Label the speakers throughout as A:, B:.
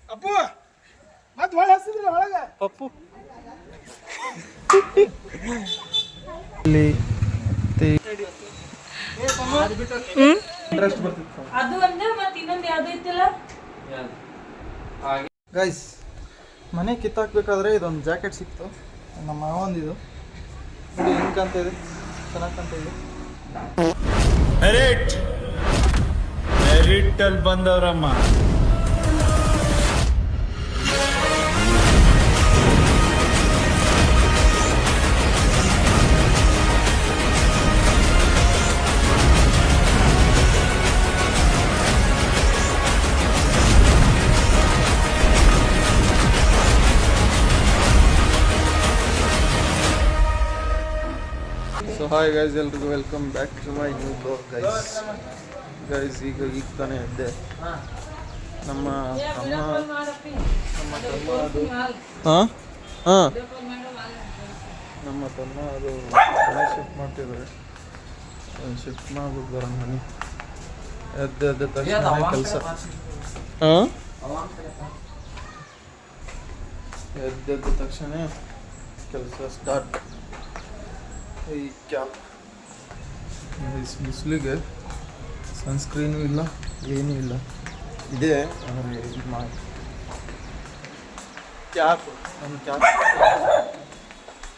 A: ಅಪ್ಪು ಮತ್ತೆ ಒಳ ಹಸಿದ್ರಿ ಒಳಗ ಪಪ್ಪು ಗೈಸ್ ಮನೆ ಕಿತ್ತಾಕ್ಬೇಕಾದ್ರೆ ಇದೊಂದು ಜಾಕೆಟ್ ಸಿಕ್ತು ನಮ್ಮ ಮಾವಂದಿದು ನೋಡಿ ಹೆಂಗೆ ಕಾಣ್ತಾ ಇದೆ ಚೆನ್ನಾಗಿ ಕಾಣ್ತಾ ಇದೆ
B: ಮೆರಿಟ್ ಅಲ್ಲಿ ಬಂದವ್ರಮ್ಮ
A: ಸೊ ಹಾಯ್ ಗೈಸ್ ಎಲ್ರಿಗೂ welcome back to my new blog guys ಈಗ ತಾನೇ ಇದ್ದೆ ನಮ್ಮ ತಮ್ಮ ಅದು ಹಾಂ ಹಾಂ ನಮ್ಮ ತಮ್ಮ ಅದು ಮನೆ ಶಿಫ್ಟ್ ಮಾಡ್ತಿದ್ದಾರೆ ಶಿಫ್ಟ್ ಮಾಡ್ಬಿಟ್ಟು ಬರೋಣ ಮನೆ ಎದ್ದ ತಕ್ಷಣ ಕೆಲಸ ಹಾಂ ಎದ್ದ ತಕ್ಷಣ ಕೆಲಸ ಸ್ಟಾರ್ಟ್ ಈ ಕ್ಯಾಪ್ ಬಿಸಿಲಿಗೆ ಸನ್ಸ್ಕ್ರೀನು ಇಲ್ಲ ಏನೂ ಇಲ್ಲ ಇದೆ ಅಂದರೆ ಇದು ಮಾಡಿ ಕ್ಯಾಪ್ ನನ್ನ ಕ್ಯಾಪ್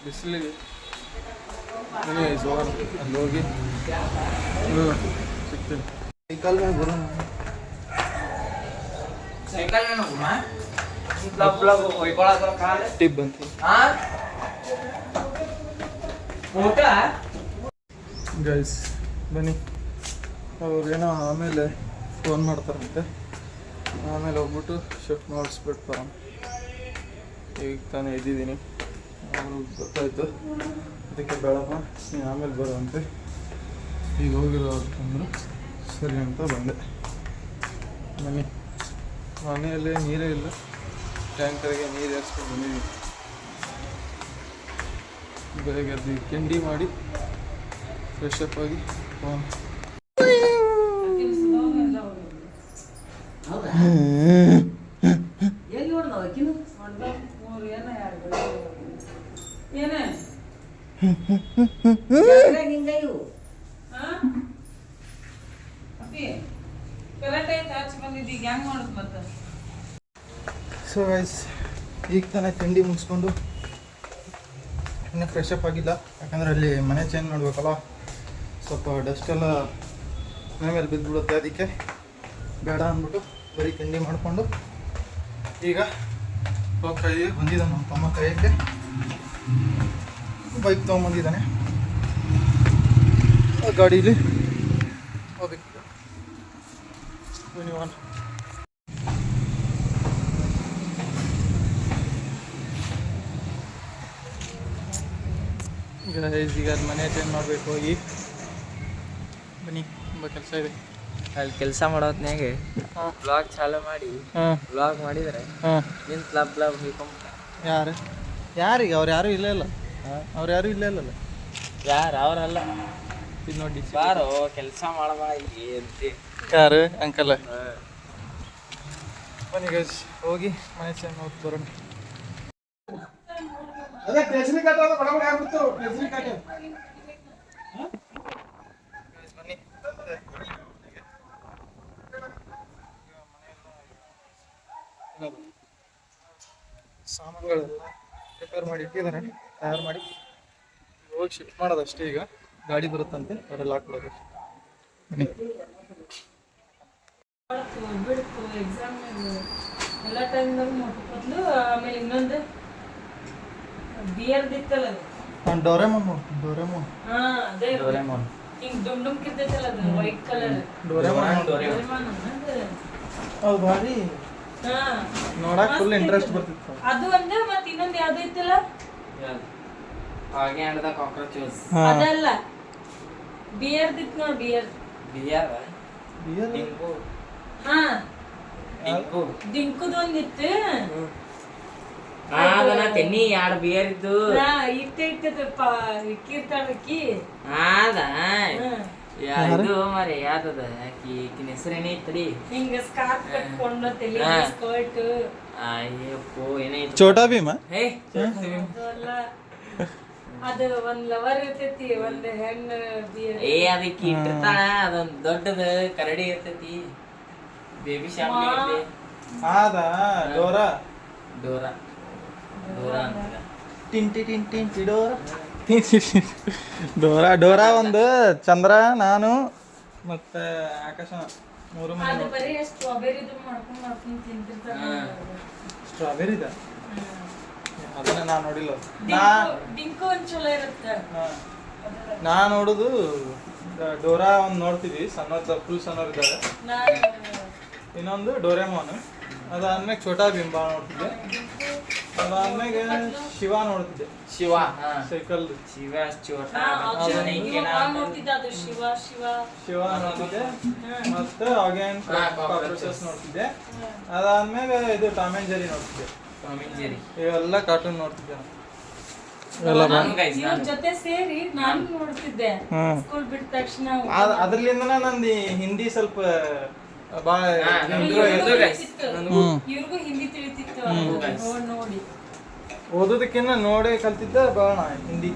A: ಬಿಸಿಲಿಗೆ ಜೋರ ಅಲ್ಲಿ ಹೋಗಿ ಸಿಗ್ತೀನಿ ಸೈಕಲ್ ಮೇಲೆ ಬರೋಣ ಟಿಪ್ ಬಂತು ಗೈಸ್ ಬನ್ನಿ ಅವ್ರೇನೋ ಆಮೇಲೆ ಫೋನ್ ಮಾಡ್ತಾರಂತೆ ಆಮೇಲೆ ಹೋಗ್ಬಿಟ್ಟು ಶಿಫ್ಟ್ ಮಾಡಿಸ್ಬಿಟ್ಟು ಬರೋಣ ಈಗ ತಾನೇ ಇದ್ದಿದ್ದೀನಿ ಅವ್ರಿಗೆ ಗೊತ್ತಾಯ್ತು ಅದಕ್ಕೆ ಬೇಡಪ್ಪ ನೀನು ಆಮೇಲೆ ಬರೋವಂತೆ ಈಗ ಹೋಗಿರೋ ಅಂತಂದ್ರು ಸರಿ ಅಂತ ಬಂದೆ ಬನ್ನಿ ಮನೆಯಲ್ಲೇ ನೀರೇ ಇಲ್ಲ ಟ್ಯಾಂಕರಿಗೆ ನೀರು ಏರಿಸ್ಕೊಂಡು ಬಂದಿದ್ದೀನಿ ಬೆಳಗ್ಗೆ ಅದು ತಿಂಡಿ ಮಾಡಿ ಫ್ರೆಶ್ ಅಪ್ ಆಗಿ ಸೊ ಗೈಸ್ ಈಗ ತಾನೇ ತಿಂಡಿ ಮುಗಿಸ್ಕೊಂಡು ಇನ್ನೂ ಫ್ರೆಶ್ ಅಪ್ ಆಗಿಲ್ಲ ಯಾಕಂದರೆ ಅಲ್ಲಿ ಮನೆ ಚೇಂಜ್ ಮಾಡಬೇಕಲ್ಲ ಸ್ವಲ್ಪ ಡಸ್ಟೆಲ್ಲ ಮನೆ ಮೇಲೆ ಬಿದ್ದುಬಿಡುತ್ತೆ ಅದಕ್ಕೆ ಬೇಡ ಅಂದ್ಬಿಟ್ಟು ಬರೀ ತಿಂಡಿ ಮಾಡಿಕೊಂಡು ಈಗ ಕೈಗೆ ಬಂದಿದ್ದಾನೆ ನಮ್ಮ ತಮ್ಮ ಕೈಯಕ್ಕೆ ಬೈಕ್ ತೊಗೊಂಬಂದಿದ್ದಾನೆ ಗಾಡೀಲಿ ಹೋಗ್ಬೇಕು ಈಗ ಅದು ಮನೆ ಚೇಂಜ್ ಮಾಡಬೇಕು ಹೋಗಿ ಬನ್ನಿ ತುಂಬ ಕೆಲಸ ಇದೆ
C: ಅಲ್ಲಿ ಕೆಲಸ ಮಾಡೋತ್ನಾಗೆ ಬ್ಲಾಗ್ ಚಾಲು ಮಾಡಿ ಬ್ಲಾಗ್ ಮಾಡಿದರೆ ನಿಂತು ಲಾಭ
A: ಯಾರು ಯಾರಿಗೆ ಅವ್ರು ಯಾರೂ ಇಲ್ಲೇ ಇಲ್ಲ ಅವ್ರು ಯಾರೂ ಇಲ್ಲೇ ಇಲ್ಲಲ್ಲ
C: ಯಾರು ಅವರಲ್ಲ
A: ಇದು ನೋಡಿ
C: ಬಾರೋ ಕೆಲಸ ಮಾಡಬ ಅಂತೆ
A: ಯಾರು ಅಂಕಲ್ ಬನ್ನಿ ಗೈಸ್ ಹೋಗಿ ಮನೆ ಚೇಂಜ್ ಮಾಡಿ ಬರೋಣ ಅದೇ ಟೆಸ್ರಿ ಕಟ್ ಅದು ಬಡ ಬಡ ಆಗ್ಬಿಡ್ತು ಟೆಸ್ರಿ ಕಟ್ ಬನ್ನಿ ಸಾಮಾನುಗಳೆಲ್ಲ ಪ್ರಿಪೇರ್ ಮಾಡಿ ಇಟ್ಟಿದ್ದಾರೆ ತಯಾರು ಮಾಡಿ ಹೋಗಿ ಶಿಫ್ಟ್ ಮಾಡೋದಷ್ಟೇ ಈಗ ಗಾಡಿ ಬರುತ್ತಂತೆ ಅವರೆಲ್ಲ ಹಾಕ್ಬಿಡೋದು ಬನ್ನಿ
D: ಎಲ್ಲ ಟೈಮ್ದಾಗ ಮೊದಲು ಆಮೇಲೆ ಇನ್ನೊಂದು ಬಿಯರ್ ದಿತ್ತಲ್ಲ ಅದು
A: ಡೋರೆಮೋನ್
D: ಹಾ ಅದೇ
C: ಡೋರೆಮೋನ್
D: ಹಿಂಗ್ ಡುಮ್ ಡುಮ್ ಕಿರ್ತೈತಲ್ಲ ಅದು ವೈಟ್ ಕಲರ್
A: ಡೋರೆಮೋನ್ ಅದು ಭಾರಿ
D: ಹಾ
A: ನೋಡಕ್ ಫುಲ್ ಇಂಟ್ರೆಸ್ಟ್ ಬರ್ತಿತ್ತು
D: ಅದು ಒಂದೇ ಮತ್ತೆ ಇನ್ನೊಂದು ಯಾವ್ದು ಐತಲ್ಲ
C: ಹಾಗೆ ಅಂಡದ ಕಾಕ್ರೋಚಸ್
D: ಅದಲ್ಲ ಬಿಯರ್ ದಿತ್ ನೋಡ್ ಬಿಯರ್
C: ಬಿಯರ್
D: ಹಾ
C: ಡಿಂಕು
D: ಡಿಂಕುದು ಒಂದಿತ್ತು
C: ಅದನ್ನ ತೆನ್ನಿ 2 ಬಿಯರ್ ಇದ್ದು
D: ಇಟ್ಟದಪ್ಪ ಇಕ್ಕಿರ್ತಾಳ ಅಕ್ಕಿ
C: ಅದ ಇದು ಮರೆ ಯಾವ್ದದ ಆಕಿನ ಹೆಸರೇನೇ ಇತ್ತಡಿ
D: ಹಿಂಗ ಸ್ಕಾರ್ಫ್ ಕಟ್ಕೊಂಡು ತಲೆ ಸ್ಕರ್ಟ್
C: ಅಯ್ಯಪ್ಪೋ ಏನೈತಿ
A: ಚೋಟಾ ಭೀಮ
C: ಹೇ
D: ಅದಲ್ಲ ಅದು ಒಂದ್ ಲವರ್ ಇರ್ತೈತಿ ಒಂದ್ ಹೆಣ್ಣು ಬಿಯರ್
C: ಅದಕ್ಕೆ ಇಟ್ಟಿರ್ತಾಳ ಅದೊಂದ್ ದೊಡ್ಡದ ಕರಡಿ ಇರ್ತೈತಿ ಬೇಬಿ ಶಾಪ್ ಇರ್ತೈತಿ
A: ಆದ ಡೋರಾ
C: ಡೋರಾ ಡೋರಾ ಅಂತ
A: ಟಿಂಟಿ ಟಿಂಟಿ ಡೋರಾ ಡೋರಾ ಒಂದು ಚಂದ್ರ ನಾನು ಮತ್ತೆ ಆಕಾಶ 3
D: ಅದು
A: ಮಂದಿ
D: ಬರೀ ಸ್ಟ್ರಾಬೆರಿದು ಮಾಡ್ಕೊಂಡು ತಿಂತಿರ್ತಾರ
A: ಸ್ಟ್ರಾಬೆರಿದ ಅದನ್ನ ನಾ ನೋಡಿಲ್ಲ
D: ಡಿಂಕು ಒಂದ್ ಚಲೋ ಇರುತ್ತೆ
A: ನಾ ನೋಡುದು ಡೋರಾ ಒಂದು ನೋಡ್ತೀವಿ ಸಣ್ಣ ಫುಲ್ ಸಣ್ಣವ್ರು ಇದ್ದಾರೆ ಇನ್ನೊಂದು ಡೋರೆಮೋನ್ ಅದಾದ್ಮೇಲೆ ಛೋಟಾ ಭೀಮ್ ಭಾಳ ನೋಡ್ತಿದ್ದೆ ಅದಾದ್ಮೇಲೆ ಶಿವ ನೋಡ್ತಿದ್ದೆ
C: ಶಿವ
A: ಸೈಕಲ್
C: ಶಿವ ಚೋಟಾ
D: ನೋಡ್ತಿದ್ದ ಅದು ಶಿವ ಶಿವ
A: ಶಿವ ನೋಡ್ತಿದ್ದೆ ಮತ್ತೆ ಅಗೇನ್ ಕಾಕ್ರೋಚಸ್ ನೋಡ್ತಿದ್ದೆ ಅದಾದ್ಮೇಲೆ ಇದು ಟಾಮ್ ಅಂಡ್ ಜೆರಿ ನೋಡ್ತಿದ್ದೆ
C: ಟಾಮ್ ಅಂಡ್ ಜೆರಿ
A: ಇವೆಲ್ಲ ಕಾರ್ಟೂನ್ ನೋಡ್ತಿದ್ದೆ
D: ಇವ್ರ ಜೊತೆ ಸೇರಿ ನಾನು ನೋಡ್ತಿದ್ದೆ ಸ್ಕೂಲ್ ಬಿಟ್ಟ ತಕ್ಷಣ
A: ಅದ್ರಲಿಂದನ ನಂದು ಹಿಂದಿ ಸ್ವಲ್ಪ ಭಾಳ
D: ಇವ್ರಿಗೂ ಹಿಂದಿ ತಿಳಿತಿತ್ತು ನೋಡಿ
A: ಓದೋದಕ್ಕಿಂತ ನೋಡಿ ಕಲ್ತಿದ್ದ ಬಾಳ ಹಿಂದಿ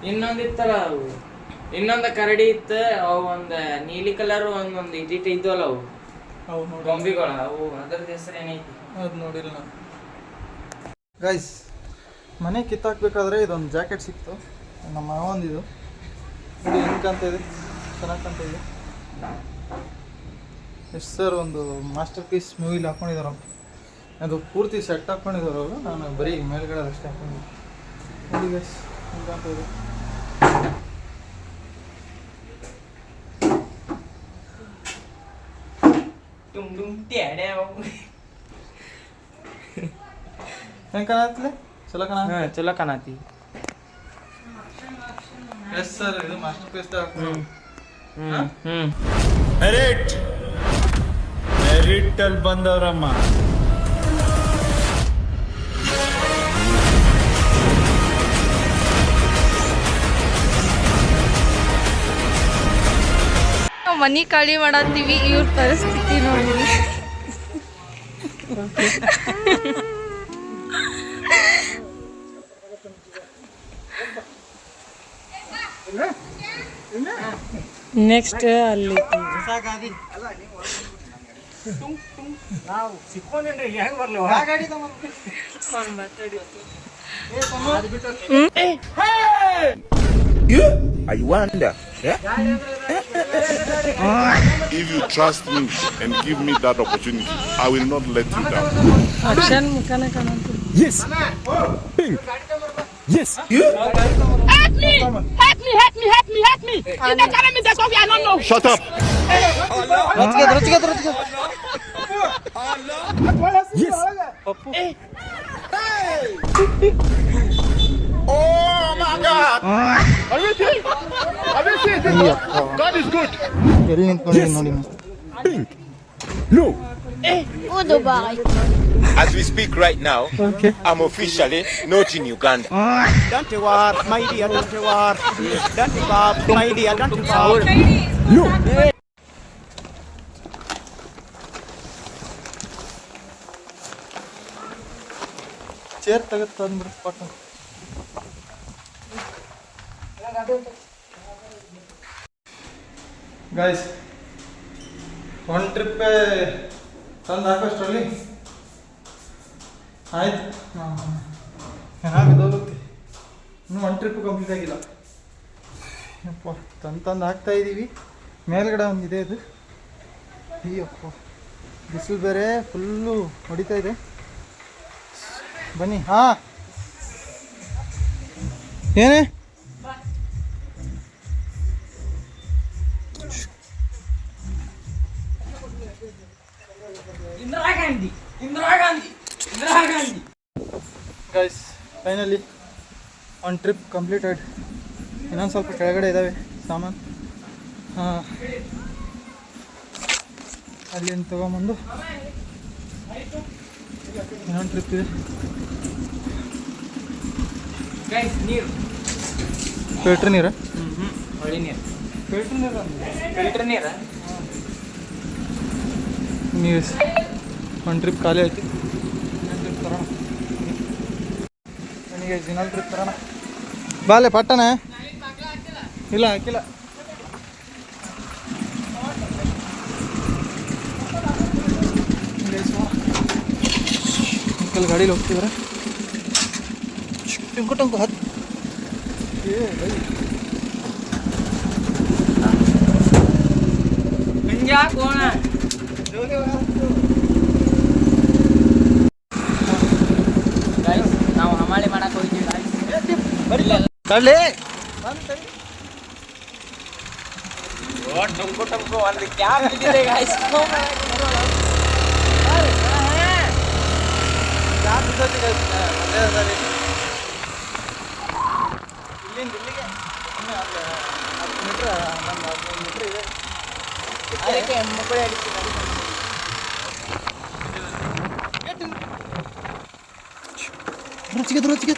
C: ಇನ್ನೊಂದಿತ್ತಲ್ಲ ಅವು ಇನ್ನೊಂದು ಕರಡಿ ಇತ್ತು ಅವು ಒಂದು ನೀಲಿ ಕಲರ್ ಒಂದೊಂದು ಇದಿಟ್ಟು ಇದ್ವಲ್ಲ ಅವು ಗೊಂಬಿಗಳು ಅವು ಅದ್ರದ್ದು ಹೆಸರು ಏನೈತಿ
A: ಅದು ನೋಡಿಲ್ಲ ನಾನು ಗೈಸ್ ಮನೆ ಕಿತ್ತಾಕ್ಬೇಕಾದ್ರೆ ಇದೊಂದು ಜಾಕೆಟ್ ಸಿಕ್ತು ನಮ್ಮ ಮಾವಂದಿದು ಇದು ಹೆಂಗೆ ಕಾಣ್ತಾ ಇದೆ ಚೆನ್ನಾಗಿ ಕಾಣ್ತಾ ಇದೆ ಎಷ್ಟು ಸರ್ ಒಂದು ಮಾಸ್ಟರ್ ಪೀಸ್ ಮೂವಿಲಿ ಹಾಕ್ಕೊಂಡಿದ್ದಾರೆ ಅದು ಪೂರ್ತಿ ಸೆಟ್ ಹಾಕ್ಕೊಂಡಿದ್ದಾರೆ ಅವರು ನಾನು ಬರೀ ಮೇಲ್ಗಡೆ ಅಷ್ಟೇ ಹಾಕ್ಕೊಂಡಿದ್ದೆ ನೋಡಿ ಗೈಸ್ ಹೆಂಗೆ ಕಾಣ್ತಾ ಇದೆ ಹೆಂಗೆ ಕಾಣತ್ಲೆ ಚಲೋ
C: ಚಲೋ ಕಾಣತಿ
A: ಎಸ್ ಸರ್ ಇದು ಮಾಸ್ಟರ್ ಪೀಸ್
B: ಮೆರಿಟ್ ಅಲ್ಲಿ ಬಂದವ್ರಮ್ಮ
E: ಮನಿ ಖಾಲಿ ಮಾಡತ್ತೀವಿ ಇವ್ರ ಪರಿಸ್ಥಿತಿ ನೋಡಿ
D: ನೆಕ್ಸ್ಟ್ ಅಲ್ಲಿ
B: I wonder.
F: If you trust me and give me that opportunity, I will not let you down.
D: ಅಕ್ಷನ್ ಮುಖನ ಕಾಣಂತ
B: Yes. Pink. Yes.
G: Help me! Help me! Help me! Help me! Help me! In the academy, there's something I don't know.
F: Shut up!
B: Yes.
F: Oh my God! Are you serious? Are you serious? God is good.
A: ಎಲ್ಲಿ ನಿಂತ್ಕೊಂಡಿದ್ದೀನಿ ನೋಡಿ
B: Pink. No.
H: As we speak right now, I'm officially not in Uganda.
I: Don't you worry, my dear, don't you worry. Don't you worry, my dear, don't you worry.
B: No.
A: Chair ತೆಗೆದು ತಂದ್ಬಿಡು ಪಟ್ಟ guys ಒಂದು ಟ್ರಿಪ್ಪೇ ತಂದು ಹಾಕೋಷ್ಟರಲ್ಲಿ ಆಯ್ತು ಏನಾಗೋಗುತ್ತೆ ಇನ್ನೂ ಒಂದು trip complete ಆಗಿಲ್ಲ ಯಪ್ಪ ತಂದು ಹಾಕ್ತಾ ಇದ್ದೀವಿ ಮೇಲ್ಗಡೆ ಒಂದಿದೆ ಇದು ಅಯ್ಯಪ್ಪ ಬಿಸಿಲು ಬೇರೆ ಫುಲ್ಲು ಹೊಡಿತಾ ಇದೆ ಬನ್ನಿ ಹಾಂ ಏನೇ ಗೈಸ್ ಫೈನಲಿ ಒಂದು ಟ್ರಿಪ್ ಕಂಪ್ಲೀಟೆಡ್ ಇನ್ನೊಂದು ಸ್ವಲ್ಪ ಕೆಳಗಡೆ ಇದ್ದಾವೆ ಸಾಮಾನು ಹಾಂ ಅಲ್ಲಿಂದ ತೊಗೊಂಬಂದು ಇನ್ನೊಂದು ಟ್ರಿಪ್ ಇದೆ.
C: ಗೈಸ್ ನೀರು
A: ಫಿಲ್ಟ್ರ್ ನೀರು,
C: ಹೊಳಿ ನೀರು,
A: ಫಿಲ್ಟ್ರ್ ನೀರು
C: ಫಿಲ್ಟರ್ ನೀರು.
A: ನೀರು ಒಂದು ಟ್ರಿಪ್ ಖಾಲಿ ಆಯ್ತು. ಇನ್ನೊಂದು ಟ್ರಿಪ್ ತರೋಣ. ನನಗೆ ಇನ್ನೊಂದು ಟ್ರಿಪ್ ತರೋಣ. ಬಾಲೆ ಪಟ್ಟಣ. ಇಲ್ಲ ಹಾಕಿಲ್ಲ. ಅಂಕಲ್ ಗಾಡೀಲಿ ಹೋಗ್ತಿದ್ದಾರೆ. ಟಂಕು ಟಂಕು ಹತ್ತು.
C: ಹಂಗ್ಯಾಕೆ ಹೋಣ? ಗೈಸ್ ನಾವು ಹಮಾಳಿ ಮಾಡಕ್ಕೆ ಹೋಗ್ತೀವಿ ಗೈಸ್.
A: ತಳ್ಳಿ
C: ಟಂಕು ಟಂಕು ಒಂದು ಕ್ಯಾಬ್ ಬಿದ್ದಿದೆ ಗೈಸ್.
A: ಇಲ್ಲಿಂದ ಇಲ್ಲಿಗೆ ಇನ್ನೂ 10 ಮೀಟ್ರ್, 15 ಮೀಟ್ರ್ ಇದೆ.
C: ಅದಕ್ಕೆ ಮಕ್ಕಳು ಅಡಿಸ್ತೀನಿ.
A: ರುಚಿಗೆ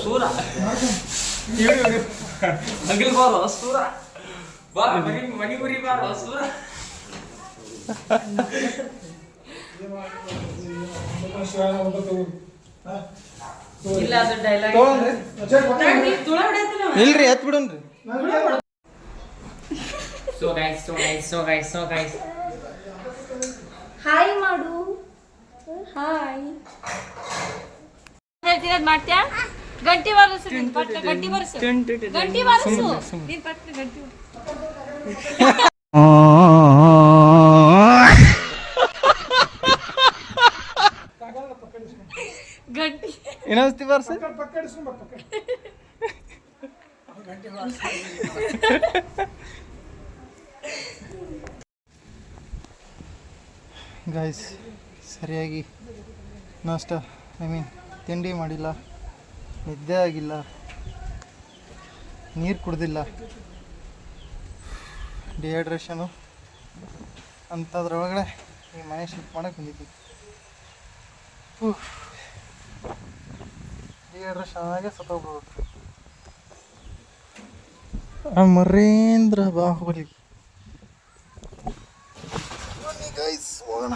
C: ಸೂರ ಮಗಿಲ್ ಬಾರೋ ಸೂರ ಬಾ ಮಣಿಪುರಿ ಬಾರೋ ಸೂರ. ಇಲ್ಲ ಅದು ಡೈಲಾಗ್
A: ಇಲ್ರಿ ಎತ್ ಬಿಡೋಣ್ರಿ.
C: ಸೊ ಗೈಸ್
E: ಹಾಯ್ ಮಾಡು. ಹಾಯ್ ಹೇಳ್ತೀನಿ, ಅದು ಮಾಡ್ತೀಯಾ? ಗಂಟಿ ಬಾರಿಸು ನೀನು, ಪಟ್ಟ ಗಂಟಿ ಬಾರಿಸು, ಗಂಟಿ ಬಾರಿಸು ನೀನು, ಪಟ್ಟ ಗಂಟಿ ಗಂಟಿ
A: ಇನ್ನೊಂದ್ಸತಿ ಬಾರ್ಸ. ಗಾಯ್ಸ್ ಸರಿಯಾಗಿ ನಾಷ್ಟ ತಿಂಡಿ ಮಾಡಿಲ್ಲ, ನಿದ್ದೆ ಆಗಿಲ್ಲ, ನೀರು ಕುಡ್ದಿಲ್ಲ, ಡಿಹೈಡ್ರೇಷನು ಅಂಥದ್ರೊಳಗಡೆ ಈ ಮನೆ ಶಿಫ್ಟ್ ಮಾಡಕ್ಕೆ ಬಂದಿದ್ವಿ. ಡಿಹೈಡ್ರೇಷನ್ ಆಗಿ ಸತ್ತೋಗ್ಬೋದು. ಅಮರೇಂದ್ರ ಬಾಹುಬಲಿ. ಗೈಸ್ ಹೋಗೋಣ.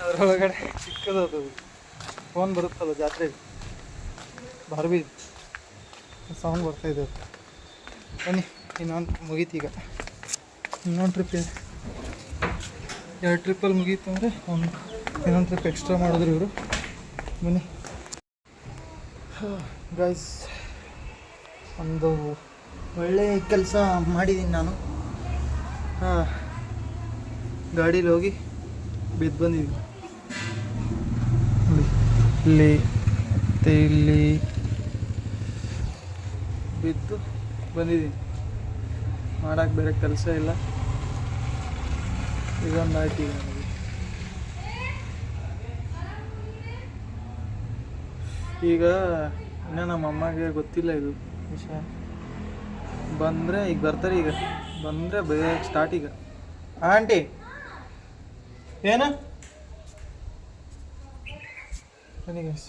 A: ಅದರೊಳಗಡೆ ಚಿಕ್ಕದದು ಫೋನ್ ಬರುತ್ತಲ್ಲ ಜಾತ್ರೆ, ಬಾರ್ಬಿ ಸೌಂಡ್ ಬರ್ತಾಯಿದೆ. ಬನ್ನಿ, ಇನ್ನೊಂದು ಮುಗೀತು. ಈಗ ಇನ್ನೊಂದು ಟ್ರಿಪ್ ಇದೆ. 2 ಟ್ರಿಪ್ಪಲ್ಲಿ ಮುಗೀತು ಅಂದರೆ ಇನ್ನೊಂದು ಟ್ರಿಪ್ ಎಕ್ಸ್ಟ್ರಾ ಮಾಡಿದ್ರು ಇವರು. ಬನ್ನಿ ಗೈಸ್, ಒಂದು ಒಳ್ಳೆಯ ಕೆಲಸ ಮಾಡಿದ್ದೀನಿ ನಾನು. ಗಾಡೀಲಿ ಹೋಗಿ ಬಿದ್ದು ಬಂದಿದ್ದೀನಿ. ಇಲ್ಲಿ ಮತ್ತು ಇಲ್ಲಿ ಬಿದ್ದು ಬಂದಿದ್ದೀನಿ. ಮಾಡೋಕ್ಕೆ ಬೇರೆ ಕೆಲಸ ಇಲ್ಲ. ಇದೊಂದು ಆಯ್ತು. ಈಗ ನನಗೆ ಈಗ ಇನ್ನೂ ನಮ್ಮ ಅಮ್ಮಗೆ ಗೊತ್ತಿಲ್ಲ ಇದು ವಿಷಯ. ಬಂದರೆ ಈಗ ಬರ್ತಾರೆ. ಈಗ ಬಂದರೆ ಬೇಗ ಸ್ಟಾರ್ಟ್. ಈಗ ಆಂಟಿ ಏನು ಬನ್ನಿ ಗೈಸ್.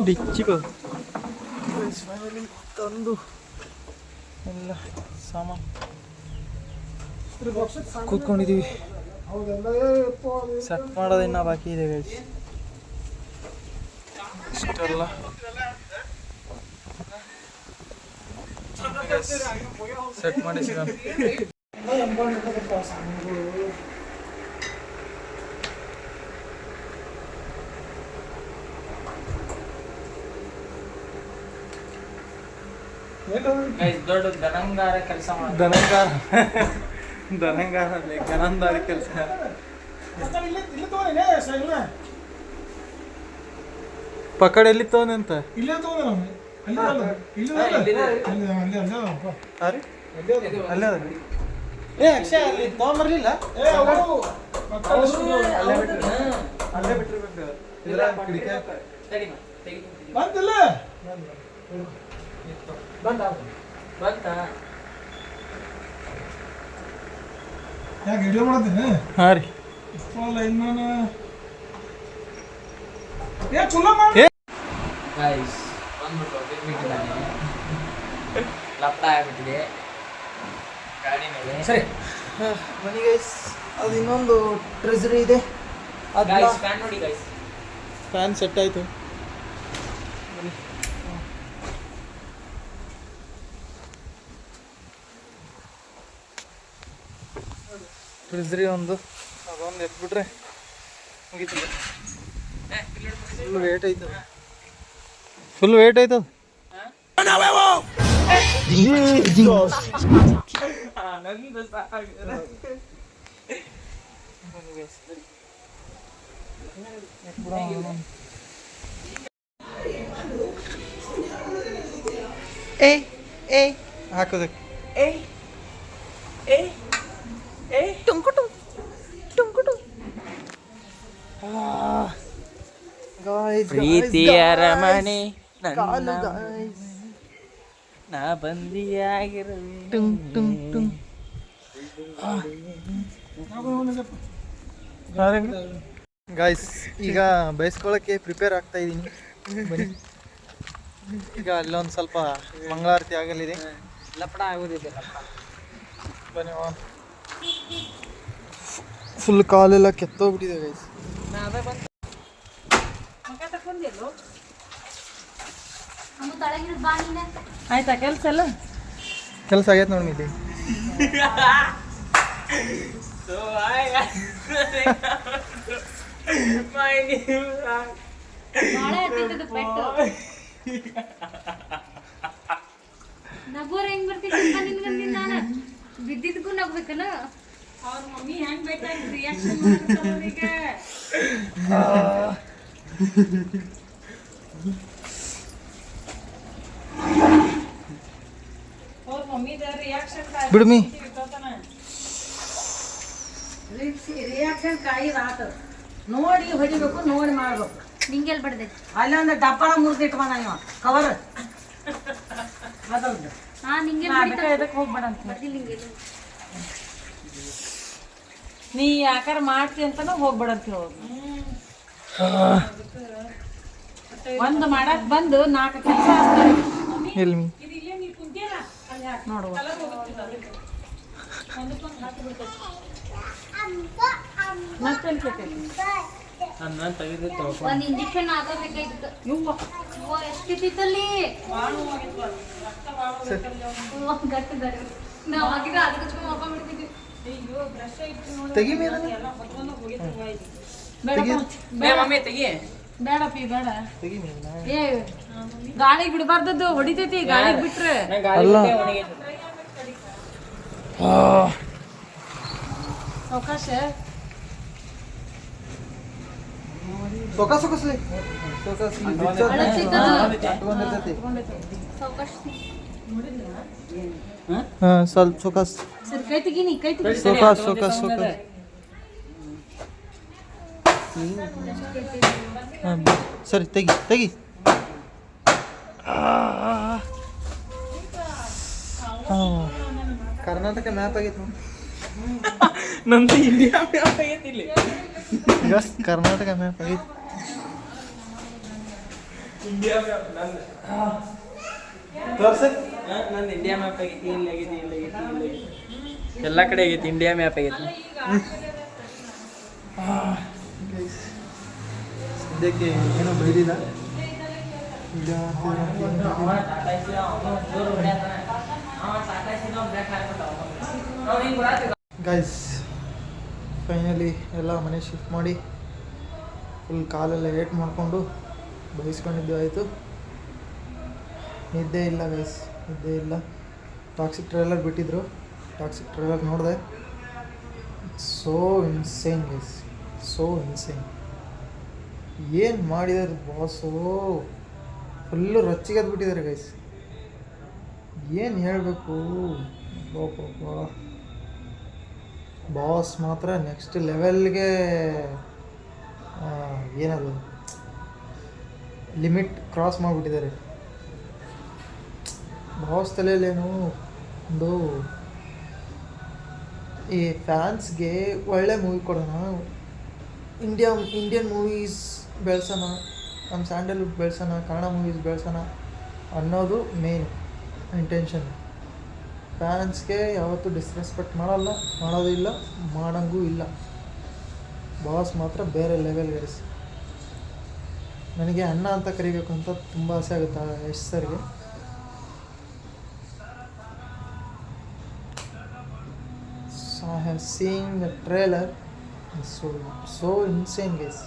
A: ಡಿಚ್ಚಿಗೋ ಫೈನಲಿ ತಂದು ಎಲ್ಲ ಸಾಮಾನು ಕೂತ್ಕೊಂಡಿದ್ದೀವಿ. ಸೆಟ್ ಮಾಡೋದು ಇನ್ನೂ ಬಾಕಿ ಇದೆ ಗೈಸ್. ಇಷ್ಟೆಲ್ಲ ಸೆಟ್ ಮಾಡಿಸಿ ನಾನು.
C: ಗೈಸ್ ದೊಡ್ಡ ದನಂಗಾರ ಕೆಲಸ ಮಾಡಿ
A: ದನಂಗಾರ ಗನಂದಾರಿ ಕೆಲಸ. ಪಕಡ್ ಎಲ್ಲಿ ತಗೊಂಡಂತ ಅಲ್ಲೇ ಅದ. ಏ ಅಕ್ಷಯ ಅಲ್ಲಿ ತಗೊಂಬರ್ಲಿಲ್ಲ, ಅಲ್ಲೇ ಬಿಟ್ಟಿರ್ಬೇಕು. ಇದ್ರ ಕಿಡಿಕೆ
C: ಬಂತಾ
F: ಯಾಕೆ ವಿಡಿಯೋ ಮಾಡತ್ತೀನಿ?
A: ಹಾಂ ರೀ.
F: ಏ ಚಲೋ ಮಾಡಿ
C: ಗೈಸ್ ಬಂದ್ಬಿಟ್ಟು ಬಿಟ್ಬಿಟ್ಟಿದ್ದಾನೆ, ಲಪ್ಟ ಆಗ್ಬಿಟ್ಟಿದೆ ಗಾಡಿ ಮೇಲೆ.
A: ಸರಿ ಬನ್ನಿ ಗೈಸ್, ಅದು ಇನ್ನೊಂದು ಟ್ರೆಜರಿ ಇದೆ.
C: ಗೈಸ್ ಫ್ಯಾನ್ ನೋಡಿ ಗೈಸ್,
A: ಫ್ಯಾನ್ ಸೆಟ್ ಆಯಿತು. ಟ್ರೆಜರಿ ಒಂದು ಅದೊಂದು ಎತ್ಬಿಟ್ರೆ ಮುಗೀತಿದೆ. ಫುಲ್ ವೇಟ್ ಐತದ, ಫುಲ್ ವೇಟ್ ಐತದ. ಏ ಹಾಕೋದಕ್ಕೆ
C: ಪ್ರೀತಿಯ ರಮಣಿ ನಾ ಬಂದಿಯಾಗಿರಲಿ.
A: ಗಾಯ್ಸ್ ಈಗ ಬಯಸ್ಕೊಳ್ಳೋಕ್ಕೆ ಪ್ರಿಪೇರ್ ಆಗ್ತಾ ಇದ್ದೀನಿ. ಬನ್ನಿ, ಈಗ ಅಲ್ಲೊಂದು ಸ್ವಲ್ಪ ಮಂಗಳಾರತಿ ಆಗಲಿದೆ.
C: ಲಪಡ ಆಗೋದಿದೆ.
A: ಬನ್ನಿ, ಫುಲ್ ಕಾಲೆಲ್ಲ ಕೆತ್ತೋಗ್ಬಿಟ್ಟಿದೆ ಗೈಸ್.
D: ಆಯ್ತಾ ಕೆಲ್ಸ ಎಲ್ಲ?
A: ಕೆಲಸ ಆಗೈತೆ ನೋಡಿ ಮಿತಿ.
E: ನಗೋರ್ ಹೆಂಗ್ ಬರ್ತಿದ್ದ ನಿನ್ಗಂದಿ ನಾನು ಬಿದ್ದಿದ್ಗೂ ನಗ್ಬೇಕಲ್ಲ.
D: ಅವ್ರ ಮಮ್ಮಿ ಹೆಂಗ್ ಬೇಕಾಗಿ ರಿಯಾಕ್ಷನ್ ಮಾಡ್ತಾರ ಅವ್ರ ಮಮ್ಮಿದ ರಿಯಾಕ್ಷನ್
A: ಬಿಡ್ಮಿ.
G: ರಿಯಾಕ್ಷನ್ ಕಾಯಿ ಆತ ನೋಡಿ ಹೊಡಿಬೇಕು, ನೋಡಿ ಮಾಡ್ಬೇಕು.
E: ನಿಂಗೆಲ್ ಬಡ್ದೆ
G: ಅಲ್ಲಿ ಒಂದು ಡಬ್ಬನ ಮುರಿದಿಟ್ಕೊಂಡ ಇವ ಕವರ್ ಅದೊಂದು
E: ಹಾ ನಿಂಗೆಲ್
D: ಇದಕ್ಕೆ ಹೋಗ್ಬೇಡ ಅಂತ
E: ಬಡ್ದಿಲ್ಲ ನಿಂಗೆಲ್ಲ.
D: ನೀ ಯಾಕಾರ ಮಾಡ್ತಿ ಅಂತಾನು ಹೋಗ್ಬೇಡ ಅಂತ ಹೇಳೋದು. ಒಂದು ಮಾಡಕ್ ಬಂದು 4 ಕೆಲಸ
A: ಎಲ್ಲಿ
D: ನೋಡುವ.
E: ಒಂದ್ ಇಂಜೆಕ್ಷನ್ ಆಗಬೇಕಾಗಿತ್ತು. ಎಷ್ಟಿತ್ತಲ್ಲಿ ಗಟ್ಟ ಗಟ್ಟ ನಾವು ಆಗಿದ್ರೆ ಅದಕ್ಕೆ ಹಚ್ಕೊಂಡು ಮಕ್ಕೊಂಡ್ಬಿಡ್ತಿದ್ವಿ.
A: ತೆಗಿ ಮೇಲೆ
C: ಮಮ್ಮಿ ತೆಗಿ.
D: ಬೇಡ ಪಿ ಬೇಡ.
A: ತೆಗಿ ಮೇಲೆ.
D: ಏ ಗಾಳಿಗೆ ಬಿಡಬಾರ್ದದ್ದು, ಹೊಡಿತೈತಿ ಗಾಳಿಗೆ ಬಿಟ್ರೆ.
A: ಅಲ್ಲ
D: ಅವಕಾಶ
A: ಸೊಕಸ್ಲಿ ಹಾಂ ಸ್ವಲ್ಪ ಸೊಕಸ್
D: ಸರಿ ಕೈ ತೆಗೀನಿ, ಕೈ ತೆಗಿ.
A: ಸೊಕಸ್ ಸೊಕಸ್ ಸೊಕಸ್. ಹಾಂ ಸರಿ ತೆಗಿ ತೆಗಿ. ಹಾಂ ಕರ್ನಾಟಕ ಮ್ಯಾಪ್ ಆಗೈತೆ ನೋಡಿ.
C: ನಂದು ಇಂಡಿಯಾ ಮ್ಯಾಪ್ ಆಗೈತಿ ಇಲ್ಲಿ.
A: ಈಗ ಕರ್ನಾಟಕ ಮ್ಯಾಪ್ ಆಗೈತಿ.
C: ಇಂಡಿಯಾ ಮ್ಯಾಪ್ ನಂದು.
A: ತೋರ್ಸಕ್
C: ನಂದು ಇಂಡಿಯಾ ಮ್ಯಾಪ್ ಆಗೈತಿ. ಇಲ್ಲಿ ಆಗೈತಿ, ಇಲ್ಲಿ ಆಗೈತಿ, ಇಲ್ಲಿ ಆಗೈತಿ, ಎಲ್ಲ ಕಡೆ ಆಗೈತಿ. ಇಂಡಿಯಾ ಮ್ಯಾಪ್ ಆಗೈತಿ.
A: ಸದ್ಯಕ್ಕೆ ಏನೋ ಬೈದಿಲ್ಲ. ಈಗ ಗೈಸ್ ಫೈನಲಿ ಎಲ್ಲ ಮನೆ ಶಿಫ್ಟ್ ಮಾಡಿ ಫುಲ್ ಕಾಲೆಲ್ಲ ಏಟ್ ಮಾಡಿಕೊಂಡು ಬಯಸ್ಕೊಂಡಿದ್ದು ಆಯಿತು. ನಿದ್ದೆ ಇಲ್ಲ ಗೈಸ್, ಇದ್ದೇ ಇಲ್ಲ. ಟಾಕ್ಸಿಕ್ ಟ್ರೈಲರ್ ಬಿಟ್ಟಿದ್ರು, ಟಾಕ್ಸಿಕ್ ಟ್ರೈಲರ್ ನೋಡಿದೆ. So insane guys, so insane. ಏನು ಮಾಡಿದ್ದಾರೆ ಬಾಸು, ಫುಲ್ಲು ರಚ್ಚಿಗೆದ್ದು ಬಿಟ್ಟಿದ್ದಾರೆ ಗೈಸ್. ಏನು ಹೇಳಬೇಕು, ಬಾಸ್ ಮಾತ್ರ ನೆಕ್ಸ್ಟ್ ಲೆವೆಲ್ಗೆ ಏನದು ಲಿಮಿಟ್ ಕ್ರಾಸ್ ಮಾಡಿಬಿಟ್ಟಿದ್ದಾರೆ. ಬಾಸ್ ತಲೆಯಲ್ಲೇನು ಒಂದು ಈ ಫ್ಯಾನ್ಸ್ಗೆ ಒಳ್ಳೆ ಮೂವಿ ಕೊಡೋಣ, ಇಂಡಿಯನ್ ಮೂವೀಸ್ ಬೆಳೆಸೋಣ, ನಮ್ಮ ಸ್ಯಾಂಡಲ್ವುಡ್ ಬೆಳೆಸೋಣ, ಕನ್ನಡ ಮೂವೀಸ್ ಬೆಳೆಸೋಣ ಅನ್ನೋದು ಮೇನ್ ಇಂಟೆನ್ಷನ್. ಫ್ಯಾನ್ಸ್ಗೆ ಯಾವತ್ತೂ ಡಿಸ್ರೆಸ್ಪೆಕ್ಟ್ ಮಾಡೋದಿಲ್ಲ, ಮಾಡೋಂಗೂ ಇಲ್ಲ. ಬಾಸ್ ಮಾತ್ರ ಬೇರೆ ಲೆವೆಲ್ ಗೈಸ್. ನನಗೆ ಅಣ್ಣ ಅಂತ ಕರಿಬೇಕು ಅಂತ ತುಂಬ ಆಸೆ ಆಗುತ್ತೆ ಯಶ್ ಸರ್ಗೆ. I have seen the trailer. So insane guys,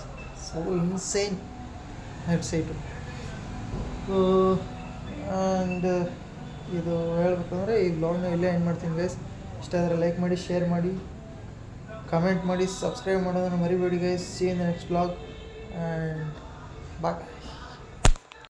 A: so insane I'd say to. And ಇದು ಹೇಳ್ಬೇಕಂದ್ರೆ ಈ ಬ್ಲಾಗ್ನ ಇಲ್ಲೇ ಎಂಡ್ ಮಾಡ್ತೀನಿ ಗೈಸ್. ಇಷ್ಟ ಆದರೆ ಲೈಕ್ ಮಾಡಿ, ಶೇರ್ ಮಾಡಿ, ಕಮೆಂಟ್ ಮಾಡಿ, ಸಬ್ಸ್ಕ್ರೈಬ್ ಮಾಡೋದನ್ನು ಮರಿಬೇಡಿ guys. See you in the next vlog and bye.